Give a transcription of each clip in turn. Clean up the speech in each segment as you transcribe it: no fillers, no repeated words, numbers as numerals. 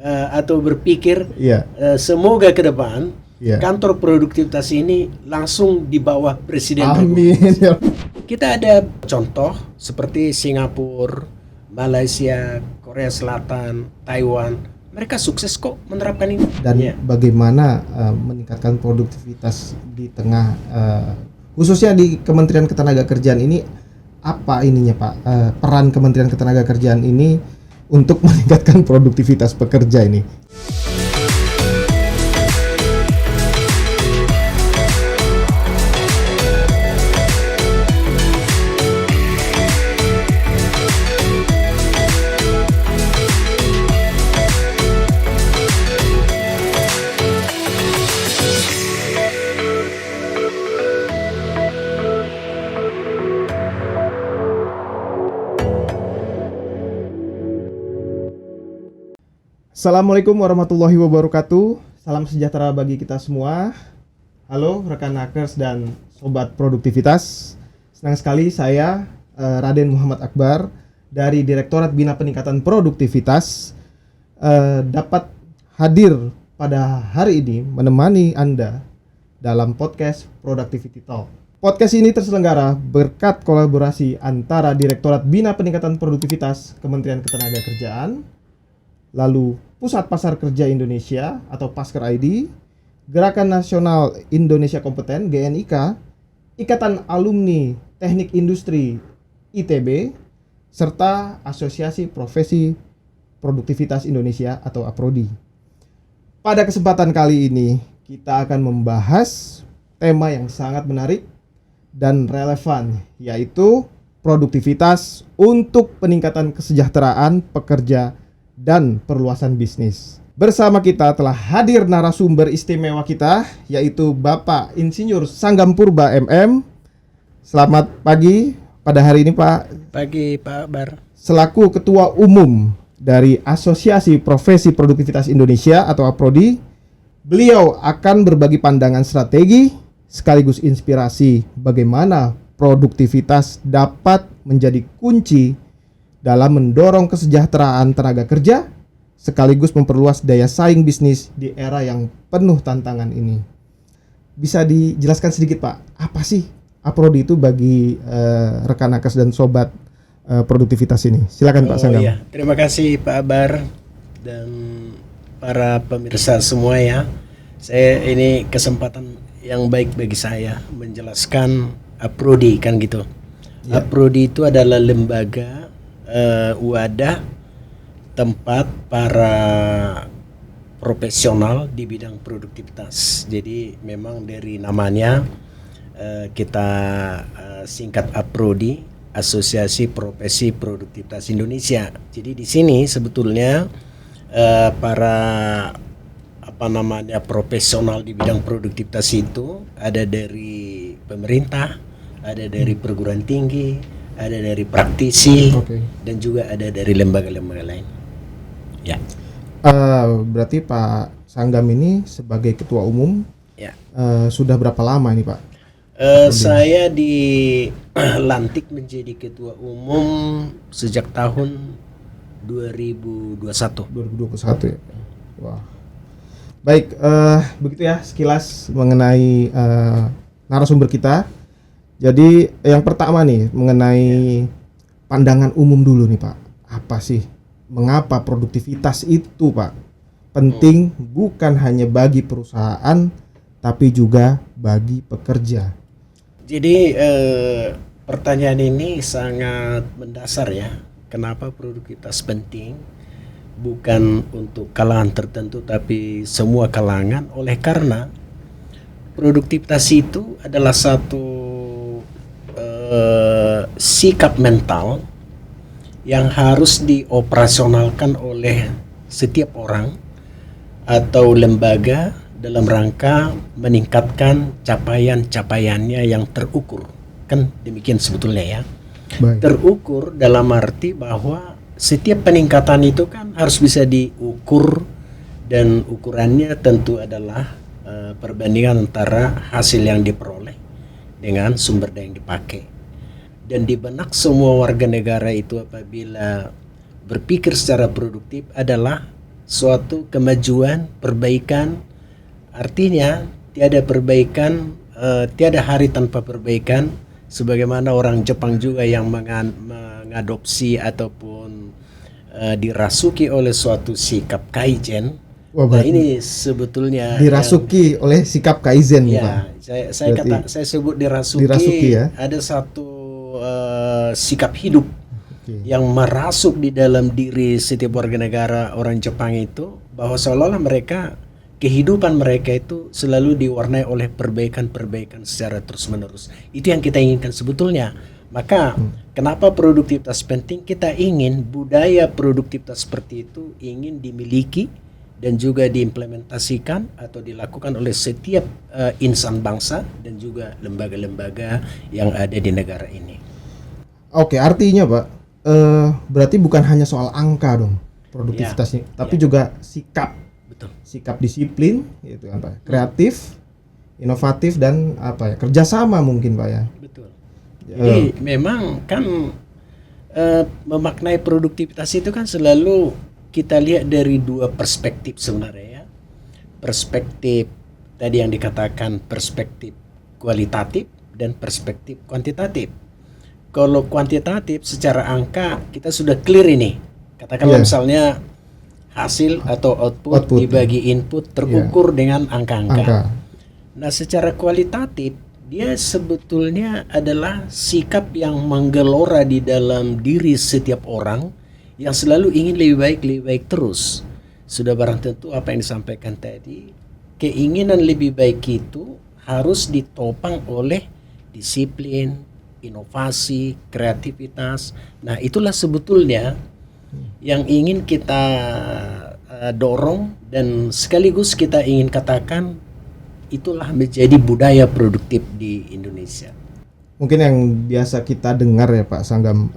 atau berpikir Iya. semoga ke depan Iya. kantor produktivitas ini langsung di bawah Presiden Amin. Republik. Kita ada contoh seperti Singapura, Malaysia, Korea Selatan, Taiwan. Mereka sukses kok menerapkan ini. Dan Ya. bagaimana meningkatkan produktivitas di tengah khususnya di Kementerian Ketenagakerjaan ini, apa ininya Pak, peran Kementerian Ketenagakerjaan ini untuk meningkatkan produktivitas pekerja ini? Assalamualaikum warahmatullahi wabarakatuh. Salam sejahtera bagi kita semua. Halo rekan nakers dan sobat produktivitas. Senang sekali saya Raden Muhammad Akbar dari Direktorat Bina Peningkatan Produktivitas dapat hadir pada hari ini menemani Anda dalam podcast Productivity Talk. Podcast ini terselenggara berkat kolaborasi antara Direktorat Bina Peningkatan Produktivitas Kementerian Ketenagakerjaan, lalu Pusat Pasar Kerja Indonesia atau Pasker ID, Gerakan Nasional Indonesia Kompeten GNIK, Ikatan Alumni Teknik Industri ITB, serta Asosiasi Profesi Produktivitas Indonesia atau APRODI. Pada kesempatan kali ini kita akan membahas tema yang sangat menarik dan relevan, yaitu produktivitas untuk peningkatan kesejahteraan pekerja dan perluasan bisnis. Bersama kita telah hadir narasumber istimewa kita, yaitu Bapak Insinyur Sanggam Purba MM. Selamat pagi pada hari ini Pak. Pagi Pak Bar. Selaku Ketua Umum dari Asosiasi Profesi Produktivitas Indonesia atau APRODI, beliau akan berbagi pandangan strategi sekaligus inspirasi bagaimana produktivitas dapat menjadi kunci dalam mendorong kesejahteraan tenaga kerja sekaligus memperluas daya saing bisnis di era yang penuh tantangan ini. Bisa dijelaskan sedikit Pak, apa sih APRODI itu bagi rekan nakes dan sobat produktivitas ini? Silakan Pak Sanggam. Iya. Terima kasih Pak Abar dan para pemirsa semua ya. Saya ini kesempatan yang baik bagi saya menjelaskan APRODI kan gitu. Ya. APRODI itu adalah lembaga wadah tempat para profesional di bidang produktivitas. Jadi memang dari namanya kita singkat APRODI, Asosiasi Profesi Produktivitas Indonesia. Jadi di sini sebetulnya para profesional di bidang produktivitas itu ada dari pemerintah, ada dari perguruan tinggi, ada dari praktisi, dan juga ada dari lembaga-lembaga lain. Ya. Berarti Pak Sanggam ini sebagai ketua umum, Ya. Sudah berapa lama ini Pak? Saya dilantik menjadi ketua umum sejak tahun 2021. 2021 ya. Wah. Baik, begitu ya sekilas mengenai narasumber kita. Jadi yang pertama nih mengenai pandangan umum dulu nih Pak. Apa sih, mengapa produktivitas itu Pak penting bukan hanya bagi perusahaan tapi juga bagi pekerja? Jadi pertanyaan ini sangat mendasar ya. Kenapa produktivitas penting bukan untuk kalangan tertentu tapi semua kalangan? Oleh karena produktivitas itu adalah satu sikap mental yang harus dioperasionalkan oleh setiap orang atau lembaga dalam rangka meningkatkan capaian-capaiannya yang terukur. Kan demikian sebetulnya ya. Baik. Terukur dalam arti bahwa setiap peningkatan itu kan harus bisa diukur, dan ukurannya tentu adalah perbandingan antara hasil yang diperoleh dengan sumber daya yang dipakai. Dan di benak semua warga negara itu apabila berpikir secara produktif adalah suatu kemajuan, perbaikan. Artinya tiada perbaikan, tiada hari tanpa perbaikan. Sebagaimana orang Jepang juga yang mengadopsi ataupun dirasuki oleh suatu sikap kaizen. Wah, Nah, berarti ini sebetulnya dirasuki oleh sikap kaizen nih, Pak. ya, Berarti saya sebut dirasuki. dirasuki ya. Ada satu sikap hidup Oke. yang merasuk di dalam diri setiap warga negara orang Jepang itu, bahwa seolah-olah mereka, kehidupan mereka itu selalu diwarnai oleh perbaikan-perbaikan secara terus-menerus. Itu yang kita inginkan sebetulnya. Maka kenapa produktivitas penting? Kita ingin budaya produktivitas seperti itu ingin dimiliki dan juga diimplementasikan atau dilakukan oleh setiap insan bangsa dan juga lembaga-lembaga yang ada di negara ini. Oke, artinya Pak, berarti bukan hanya soal angka dong produktivitasnya, tapi juga sikap, Betul. sikap disiplin, gitu kan Pak, kreatif, inovatif dan apa ya, kerjasama mungkin Pak ya. Betul. Jadi memang kan memaknai produktivitas itu kan selalu kita lihat dari dua perspektif sebenarnya ya. Perspektif tadi yang dikatakan perspektif kualitatif dan perspektif kuantitatif. Kalau kuantitatif secara angka kita sudah clear ini. Katakanlah misalnya hasil atau output dibagi input terukur dengan angka-angka. Nah, secara kualitatif dia sebetulnya adalah sikap yang menggelora di dalam diri setiap orang yang selalu ingin lebih baik terus. Sudah barang tentu apa yang disampaikan tadi, keinginan lebih baik itu harus ditopang oleh disiplin, inovasi, kreativitas. Nah, itulah sebetulnya yang ingin kita dorong dan sekaligus kita ingin katakan itulah menjadi budaya produktif di Indonesia. Mungkin yang biasa kita dengar ya Pak Sanggam,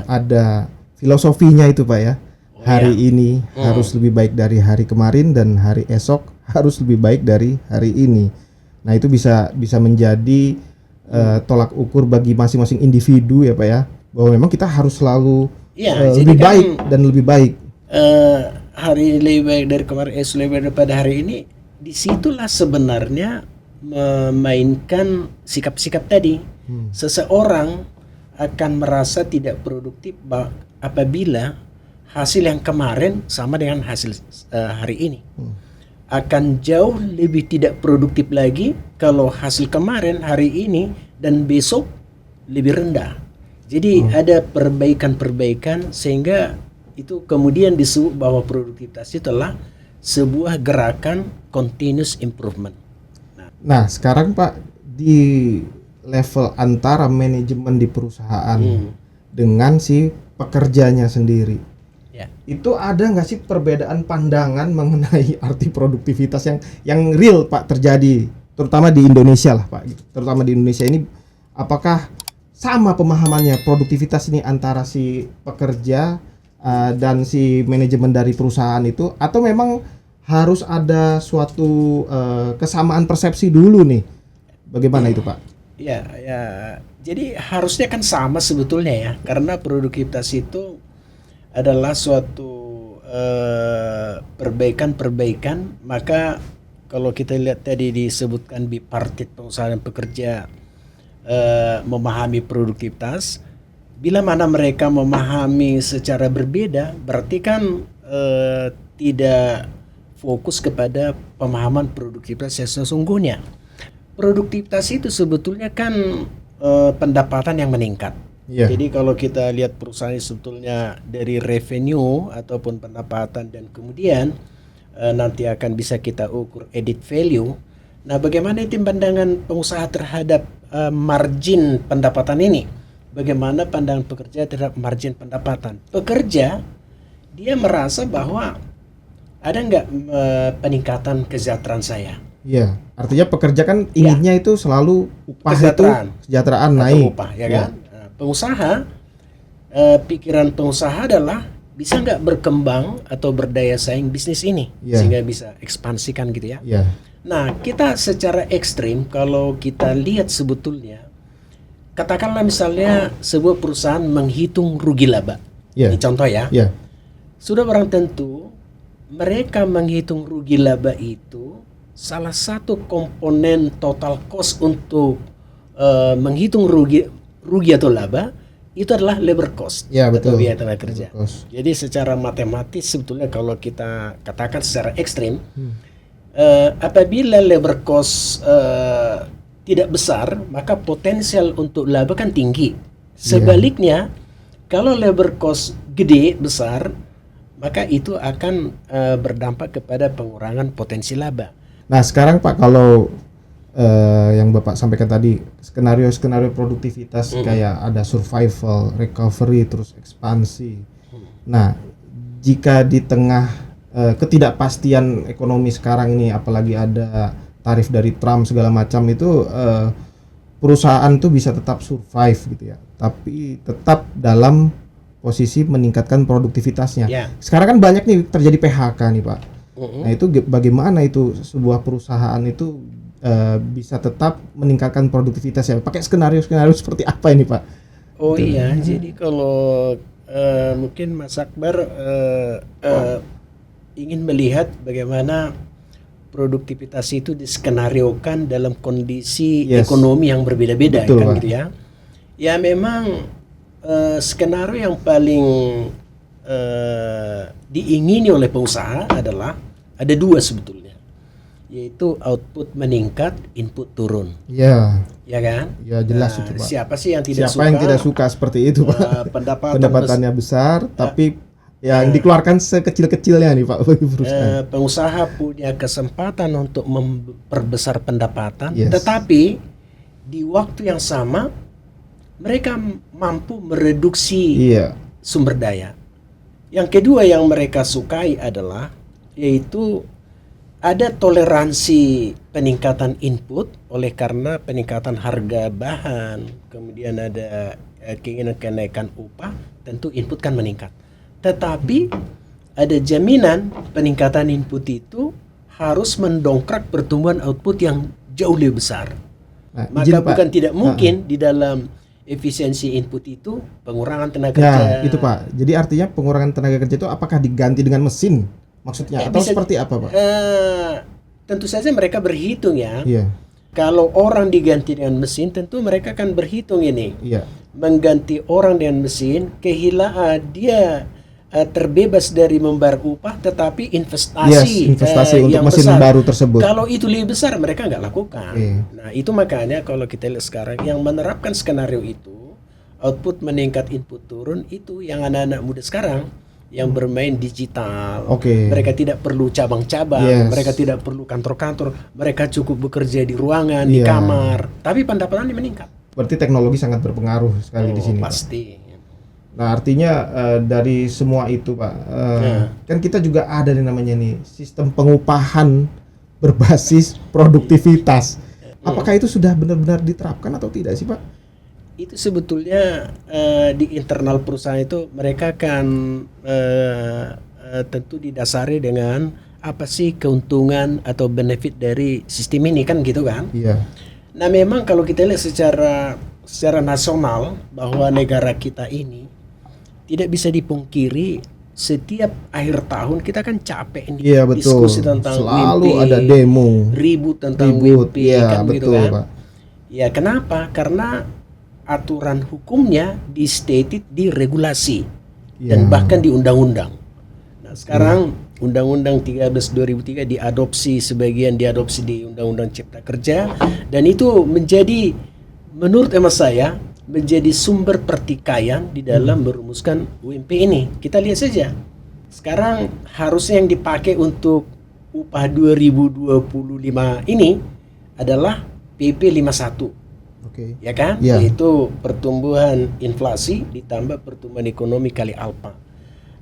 ada filosofinya itu Pak ya. Hari ini harus lebih baik dari hari kemarin dan hari esok harus lebih baik dari hari ini. Nah, itu bisa menjadi tolak ukur bagi masing-masing individu ya Pak ya, bahwa memang kita harus selalu lebih baik dan lebih baik. Hari lebih baik dari kemarin, esok lebih baik daripada hari ini. Disitulah sebenarnya memainkan sikap-sikap tadi. Seseorang akan merasa tidak produktif apabila hasil yang kemarin sama dengan hasil hari ini. Akan jauh lebih tidak produktif lagi kalau hasil kemarin hari ini dan besok lebih rendah. Jadi ada perbaikan-perbaikan sehingga itu kemudian disebut bahwa produktivitas itu adalah sebuah gerakan continuous improvement. Nah, sekarang Pak, di level antara manajemen di perusahaan dengan si pekerjanya sendiri, itu ada nggak sih perbedaan pandangan mengenai arti produktivitas yang real Pak terjadi, terutama di Indonesia lah Pak, terutama di Indonesia ini, apakah sama pemahamannya produktivitas ini antara si pekerja dan si manajemen dari perusahaan itu, atau memang harus ada suatu kesamaan persepsi dulu nih? Bagaimana itu Pak? Ya, jadi harusnya kan sama sebetulnya ya, karena produktivitas itu adalah suatu perbaikan-perbaikan. Maka kalau kita lihat tadi disebutkan bipartit pengusaha dan pekerja memahami produktivitas, bila mana mereka memahami secara berbeda, berarti kan tidak fokus kepada pemahaman produktivitas yang sesungguhnya. Produktivitas itu sebetulnya kan pendapatan yang meningkat. Jadi kalau kita lihat perusahaan sebetulnya dari revenue ataupun pendapatan dan kemudian nanti akan bisa kita ukur added value. Nah, bagaimana itu pandangan pengusaha terhadap margin pendapatan ini? Bagaimana pandangan pekerja terhadap margin pendapatan? Pekerja dia merasa bahwa ada nggak peningkatan kesejahteraan saya? Iya, artinya pekerja kan inginnya itu selalu upah kesejahteraan naik. Upah, ya kan? Pengusaha, pikiran pengusaha adalah bisa nggak berkembang atau berdaya saing bisnis ini sehingga bisa ekspansikan gitu ya. Nah, kita secara ekstrim kalau kita lihat sebetulnya, katakanlah misalnya sebuah perusahaan menghitung rugi laba. Ini contoh ya. Sudah barang tentu mereka menghitung rugi laba itu salah satu komponen total cost untuk menghitung rugi atau laba itu adalah labor cost Ya, atau betul. biaya tenaga kerja. Labor cost. Jadi secara matematis sebetulnya kalau kita katakan secara ekstrim, apabila labor cost tidak besar, maka potensial untuk laba kan tinggi. Sebaliknya, kalau labor cost gede besar, maka itu akan berdampak kepada pengurangan potensi laba. Nah, sekarang Pak, kalau yang Bapak sampaikan tadi, skenario produktivitas kayak ada survival, recovery, terus ekspansi. Nah, jika di tengah ketidakpastian ekonomi sekarang ini, apalagi ada tarif dari Trump segala macam itu, perusahaan tuh bisa tetap survive gitu ya, tapi tetap dalam posisi meningkatkan produktivitasnya. Ya. Sekarang kan banyak nih terjadi PHK nih Pak. Nah, itu bagaimana itu sebuah perusahaan itu bisa tetap meningkatkan produktivitasnya? Pakai skenario seperti apa ini Pak? Oh iya, jadi kalau mungkin Mas Akbar ingin melihat bagaimana produktivitas itu diskenariokan dalam kondisi ekonomi yang berbeda-beda, Betul, kan Pak. gitu ya. Ya memang skenario yang paling diingini oleh pengusaha adalah ada dua sebetulnya, yaitu output meningkat, input turun. Ya, Ya kan? ya jelas itu Pak. Siapa sih yang tidak Siapa suka? yang tidak suka seperti itu Pak? Pendapatannya besar, tapi yang dikeluarkan sekecil-kecilnya nih Pak bagi perusahaan. Pengusaha punya kesempatan untuk memperbesar pendapatan, Yes. tetapi di waktu yang sama mereka mampu mereduksi Iya, sumber daya. Yang kedua yang mereka sukai adalah yaitu ada toleransi peningkatan input oleh karena peningkatan harga bahan, kemudian ada keinginan kenaikan upah, tentu input kan meningkat. Tetapi ada jaminan peningkatan input itu harus mendongkrak pertumbuhan output yang jauh lebih besar. Nah, Maka izin, Pak. bukan tidak mungkin di dalam efisiensi input itu pengurangan tenaga kerja. Nah, itu Pak. Jadi artinya pengurangan tenaga kerja itu apakah diganti dengan mesin maksudnya atau seperti apa Pak? Tentu saja mereka berhitung ya. Iya, Kalau orang diganti dengan mesin, tentu mereka akan berhitung ini. iya. Mengganti orang dengan mesin, kehilangan dia terbebas dari membayar upah, tetapi investasi, investasi untuk yang mesin besar. baru tersebut. Kalau itu lebih besar, mereka nggak lakukan. Iya. Nah, itu makanya kalau kita lihat sekarang yang menerapkan skenario itu, output meningkat, input turun, itu yang anak-anak muda sekarang yang bermain digital. Oke. Mereka tidak perlu cabang-cabang, Yes. mereka tidak perlu kantor-kantor, mereka cukup bekerja di ruangan, di Iya. kamar, tapi pendapatannya meningkat. Berarti teknologi sangat berpengaruh sekali di sini Pak. Pasti. Nah, artinya dari semua itu Pak, kan kita juga ada yang namanya nih sistem pengupahan berbasis produktivitas. Apakah itu sudah benar-benar diterapkan atau tidak sih Pak? Itu sebetulnya di internal perusahaan itu mereka kan tentu didasari dengan apa sih keuntungan atau benefit dari sistem ini kan gitu kan. Iya. Nah memang kalau kita lihat secara nasional bahwa negara kita ini tidak bisa dipungkiri setiap akhir tahun kita kan capek nih Iya, betul. diskusi tentang Selalu WIMP, ada demo. ribut tentang Ribut, WIMP iya, kan gitu betul, kan. Pak. Ya kenapa? Karena aturan hukumnya di stated di regulasi dan Iya. bahkan di undang-undang. Nah sekarang Undang-Undang 13 2003 diadopsi, sebagian diadopsi di Undang-Undang Cipta Kerja, dan itu menjadi menurut emas saya menjadi sumber pertikaian di dalam merumuskan UMP ini. Kita lihat saja. Sekarang harusnya yang dipakai untuk upah 2025 ini adalah PP 51. Oke. Ya kan? Iya. Yaitu pertumbuhan inflasi ditambah pertumbuhan ekonomi kali alfa.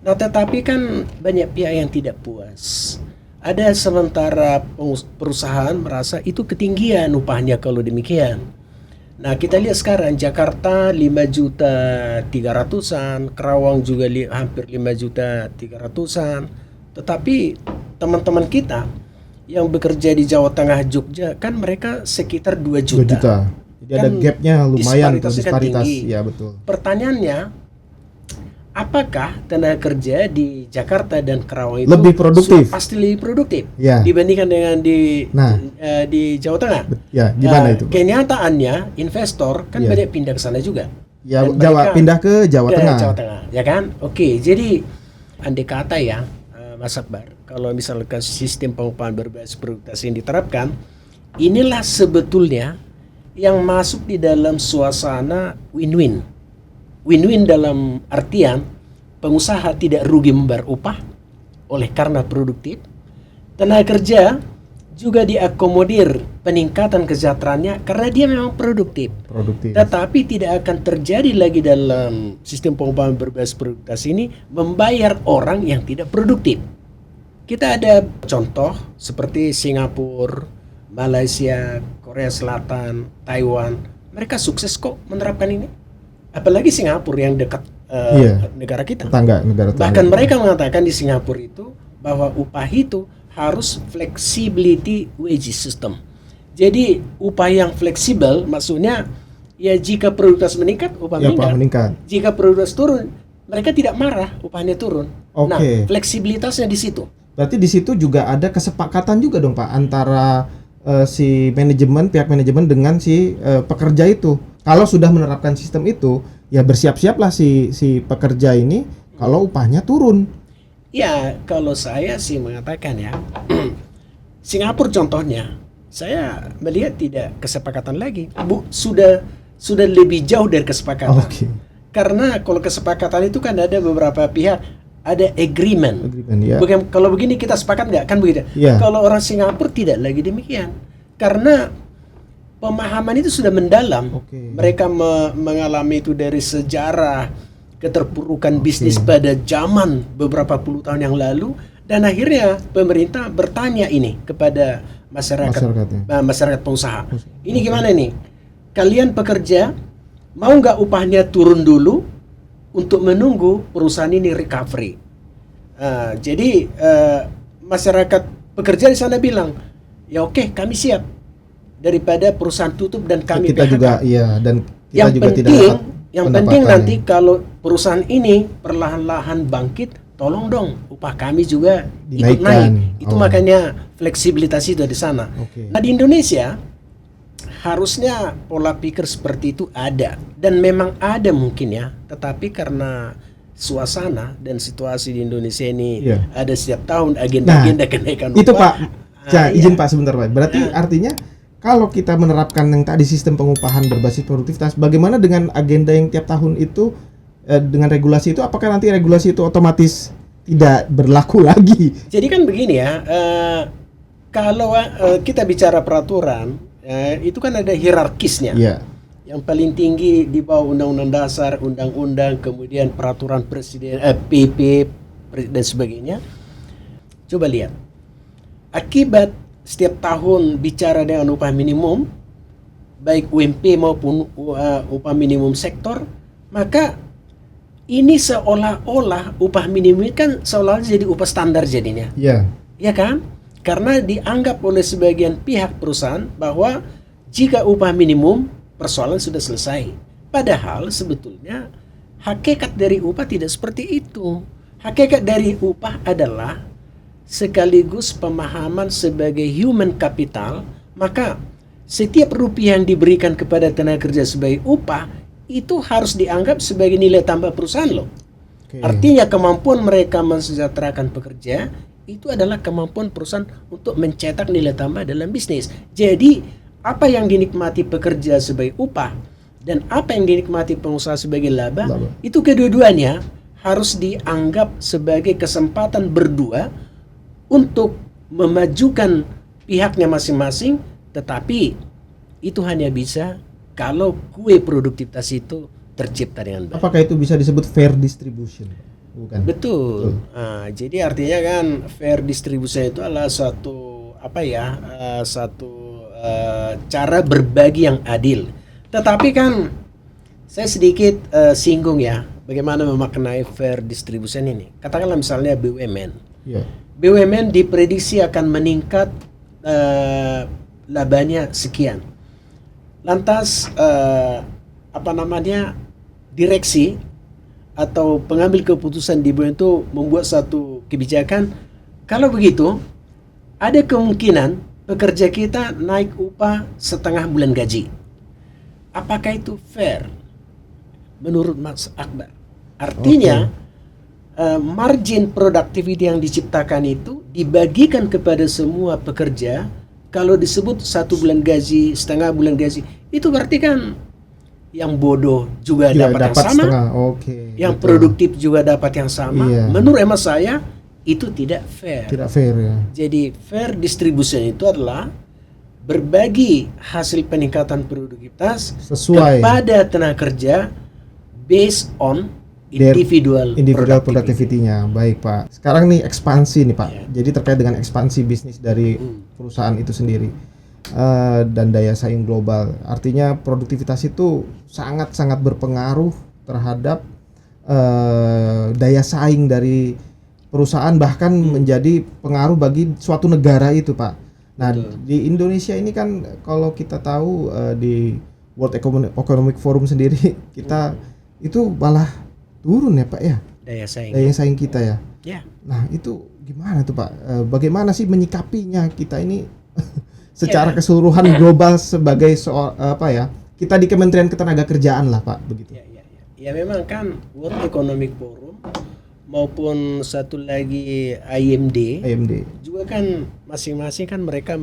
Nah, tetapi kan banyak pihak yang tidak puas. Ada sementara perusahaan merasa itu ketinggian upahnya kalau demikian. Nah, kita lihat sekarang Jakarta 5.300.000-an, Kerawang juga hampir 5.300.000-an. Tetapi teman-teman kita yang bekerja di Jawa Tengah, Jogja kan mereka sekitar 2 2 juta. juta. Jadi ada Kan gapnya lumayan tuh, disparitasnya kan disparitas. tinggi. Ya betul. Pertanyaannya, apakah tenaga kerja di Jakarta dan Karawang itu Lebih produktif? pasti lebih produktif Ya. dibandingkan dengan Nah. di Jawa Tengah. Ya, gimana itu, Pak? Kenyataannya investor kan Ya. banyak pindah ke sana juga. Ya, Dan Jawa mereka pindah ke Jawa Tengah. Jawa Tengah, ya kan? Oke, jadi andai kata ya, Mas Akbar, kalau misalkan sistem pengupahan berbasis produktivitas yang diterapkan, inilah sebetulnya yang masuk di dalam suasana win-win. Win-win dalam artian pengusaha tidak rugi membayar upah oleh karena produktif, tenaga kerja juga diakomodir peningkatan kesejahteraannya karena dia memang produktif. Tetapi tidak akan terjadi lagi dalam sistem pengupahan berbasis produktivitas ini membayar orang yang tidak produktif. Kita ada contoh seperti Singapura, Malaysia, Korea Selatan, Taiwan. Mereka sukses kok menerapkan ini. Apalagi Singapura yang dekat negara kita. Negara tetangga. Bahkan mereka mengatakan di Singapura itu bahwa upah itu harus flexibility wage system. Jadi upah yang fleksibel maksudnya ya jika produktivitas meningkat upah meningkat. Jika produktivitas turun mereka tidak marah upahnya turun. Nah, fleksibilitasnya di situ. Berarti di situ juga ada kesepakatan juga dong Pak antara si pihak manajemen dengan si pekerja itu. Kalau sudah menerapkan sistem itu, ya bersiap-siaplah si pekerja ini kalau upahnya turun. Ya, kalau saya sih mengatakan ya, Singapura contohnya, saya melihat tidak kesepakatan lagi. Sudah lebih jauh dari kesepakatan. Karena kalau kesepakatan itu kan ada beberapa pihak, ada agreement ya. Kalau begini kita sepakat nggak? Kan begitu. Ya. Kalau orang Singapura tidak lagi demikian. Karena pemahaman itu sudah mendalam. Mereka mengalami itu dari sejarah keterpurukan bisnis pada zaman beberapa puluh tahun yang lalu, dan akhirnya pemerintah bertanya ini kepada masyarakat pengusaha. Ini gimana nih? Kalian pekerja mau nggak upahnya turun dulu untuk menunggu perusahaan ini recovery? Jadi masyarakat pekerja di sana bilang, ya oke, kami siap daripada perusahaan tutup dan kami kita PHK. juga dan kita yang juga penting, tidak dapat yang penting nanti kalau perusahaan ini perlahan-lahan bangkit, tolong dong upah kami juga ikut naik. Itu makanya fleksibilitas itu di sana. Nah di Indonesia harusnya pola pikir seperti itu ada, dan memang ada mungkin ya, tetapi karena suasana dan situasi di Indonesia ini ada setiap tahun agenda kenaikan upah. Itu Pak, izin Pak sebentar Pak. Berarti artinya kalau kita menerapkan yang tadi sistem pengupahan berbasis produktivitas, bagaimana dengan agenda yang tiap tahun itu dengan regulasi itu? Apakah nanti regulasi itu otomatis tidak berlaku lagi? Jadi kan begini ya, kalau kita bicara peraturan, itu kan ada hierarkisnya. Yang paling tinggi di bawah undang-undang dasar, undang-undang, kemudian peraturan presiden, PP dan sebagainya. Coba lihat, akibat setiap tahun bicara dengan upah minimum, baik UMP maupun upah minimum sektor, maka ini seolah-olah upah minimum kan seolah-olah jadi upah standar jadinya. Ya kan? Karena dianggap oleh sebagian pihak perusahaan bahwa jika upah minimum persoalan sudah selesai. Padahal sebetulnya hakikat dari upah tidak seperti itu. Hakikat dari upah adalah sekaligus pemahaman sebagai human capital, maka setiap rupiah yang diberikan kepada tenaga kerja sebagai upah itu harus dianggap sebagai nilai tambah perusahaan loh. Artinya kemampuan mereka mensejahterakan pekerja itu adalah kemampuan perusahaan untuk mencetak nilai tambah dalam bisnis. Jadi apa yang dinikmati pekerja sebagai upah dan apa yang dinikmati pengusaha sebagai laba, itu kedua-duanya harus dianggap sebagai kesempatan berdua untuk memajukan pihaknya masing-masing, tetapi itu hanya bisa kalau kue produktivitas itu tercipta dengan baik. Apakah itu bisa disebut fair distribution? Bukan. Betul. Jadi artinya kan fair distribution itu adalah suatu cara berbagi yang adil. Tetapi kan saya sedikit singgung ya, bagaimana memaknai fair distribution ini. Katakanlah misalnya BUMN. BUMN diprediksi akan meningkat labanya sekian. Lantas direksi atau pengambil keputusan di bawah itu membuat satu kebijakan, kalau begitu ada kemungkinan pekerja kita naik upah setengah bulan gaji. Apakah itu fair menurut Mas Akbar? Artinya margin productivity yang diciptakan itu dibagikan kepada semua pekerja. Kalau disebut 1 bulan gaji, setengah bulan gaji, itu berarti kan yang bodoh juga dapat yang sama, yang betul. produktif juga dapat yang sama. Menurut emas saya itu tidak fair. Tidak fair ya. Jadi fair distribution itu adalah berbagi hasil peningkatan produktivitas sesuai kepada tenaga kerja based on individual productivity-nya. Baik Pak. Sekarang nih ekspansi nih Pak. Jadi terkait dengan ekspansi bisnis dari perusahaan itu sendiri dan daya saing global. Artinya produktivitas itu sangat-sangat berpengaruh terhadap daya saing dari perusahaan, bahkan menjadi pengaruh bagi suatu negara itu Pak. Nah di Indonesia ini kan kalau kita tahu di World Economic Forum sendiri kita itu malah turun ya Pak ya, daya saing kita ya. Nah itu gimana tuh Pak? Bagaimana sih menyikapinya kita ini secara keseluruhan global sebagai kita di Kementerian Ketenagakerjaan lah Pak, begitu. Ya memang kan World Economic Forum maupun satu lagi IMD juga kan masing-masing kan mereka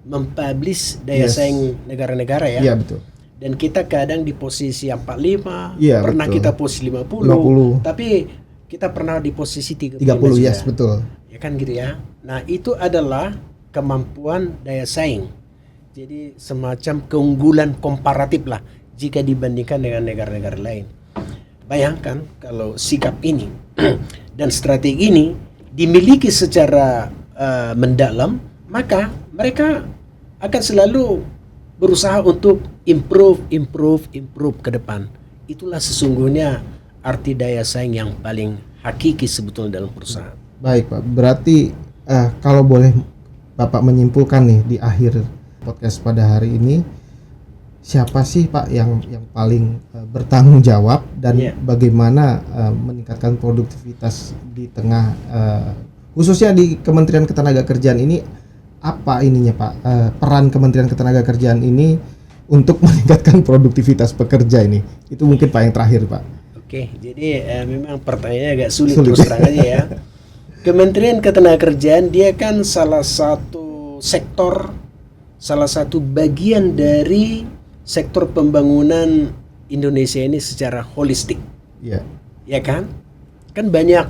mempublish daya saing negara-negara ya. Iya betul. Dan kita kadang di posisi 45, pernah betul. kita posisi 50, tapi kita pernah di posisi 30 yes, betul. Ya kan gitu ya. Nah, itu adalah kemampuan daya saing. Jadi semacam keunggulan komparatif lah jika dibandingkan dengan negara-negara lain. Bayangkan kalau sikap ini dan strategi ini dimiliki secara mendalam, maka mereka akan selalu berusaha untuk improve ke depan. Itulah sesungguhnya arti daya saing yang paling hakiki sebetulnya dalam perusahaan. Baik Pak, berarti kalau boleh Bapak menyimpulkan nih di akhir podcast pada hari ini, siapa sih Pak yang paling bertanggung jawab dan bagaimana meningkatkan produktivitas di tengah khususnya di Kementerian Ketenagakerjaan ini? Apa ininya Pak, peran Kementerian Ketenagakerjaan ini untuk meningkatkan produktivitas pekerja ini? Itu mungkin Pak yang terakhir Pak. Oke, jadi memang pertanyaannya agak sulit terus terang aja ya. Kementerian Ketenagakerjaan dia kan salah satu sektor, salah satu bagian dari sektor pembangunan Indonesia ini secara holistik. Ya kan? Kan banyak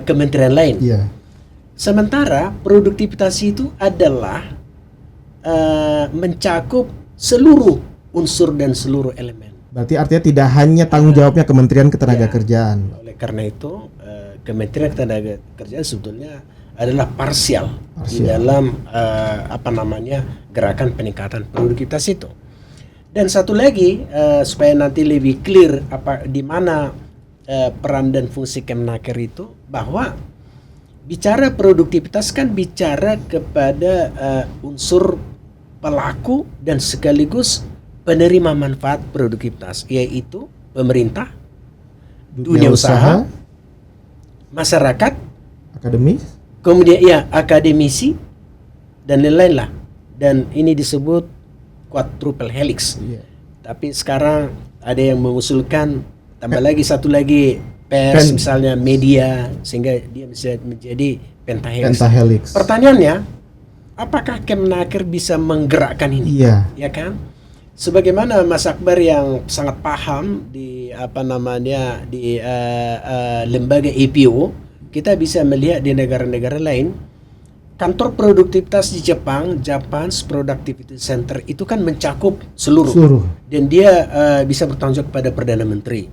kementerian lain. Sementara produktivitas itu adalah mencakup seluruh unsur dan seluruh elemen. Berarti artinya tidak hanya tanggung jawabnya Kementerian Ketenagakerjaan. Oleh karena itu Kementerian Ketenagakerjaan sebetulnya adalah parsial di dalam gerakan peningkatan produktivitas itu. Dan satu lagi supaya nanti lebih clear di mana peran dan fungsi Kemenaker itu, bahwa bicara produktivitas kan bicara kepada unsur pelaku dan sekaligus penerima manfaat produktivitas, yaitu pemerintah, dunia usaha, masyarakat, kemudian akademisi dan lain-lain lah. Dan ini disebut quadruple helix. Tapi sekarang ada yang mengusulkan tambah lagi satu lagi pers, misalnya media, sehingga dia bisa menjadi pentahelix. Pertanyaannya, apakah Kemenaker bisa menggerakkan ini? Ya kan? Sebagaimana Mas Akbar yang sangat paham di di lembaga EPO, kita bisa melihat di negara-negara lain, kantor produktivitas di Japan's Productivity Center itu kan mencakup seluruh. Dan dia bisa bertanggung jawab kepada Perdana Menteri.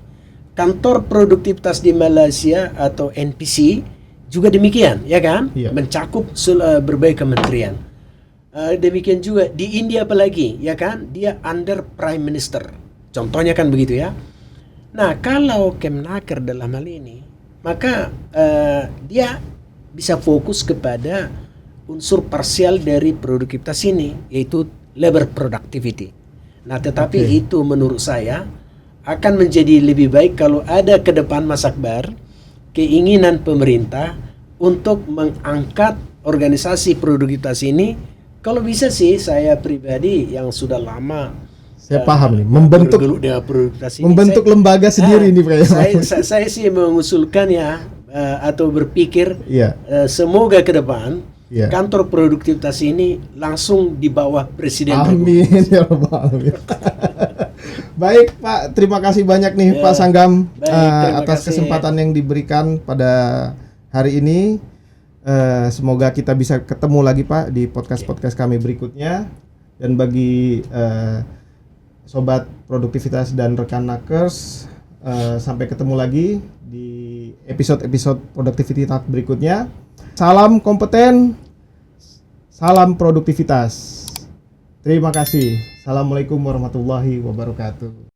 Kantor produktivitas di Malaysia atau NPC juga demikian, ya kan? Mencakup berbagai kementerian. Demikian juga di India apalagi, ya kan? Dia under Prime Minister. Contohnya kan begitu ya. Nah, kalau Kemenaker dalam hal ini, maka dia bisa fokus kepada unsur parsial dari produktivitas ini, yaitu labor productivity. Nah, tetapi itu menurut saya akan menjadi lebih baik kalau ada ke depan Mas Akbar keinginan pemerintah untuk mengangkat organisasi produktivitas ini. Kalau bisa sih, saya pribadi yang sudah lama Saya paham nih, membentuk produktivitas ini, lembaga sendiri nih Pak. Saya sih mengusulkan ya, atau berpikir Iya. semoga ke depan Iya. kantor produktivitas ini langsung di bawah Presiden Amin ya Rabbal alamin. Baik Pak, terima kasih banyak nih Ya, Pak Sanggam baik, terima atas kasih. kesempatan yang diberikan pada hari ini. Semoga kita bisa ketemu lagi Pak di podcast kami berikutnya. Dan bagi sobat produktivitas dan rekan nakers, sampai ketemu lagi di episode produktivitas berikutnya. Salam kompeten, salam produktivitas. Terima kasih. Assalamualaikum warahmatullahi wabarakatuh.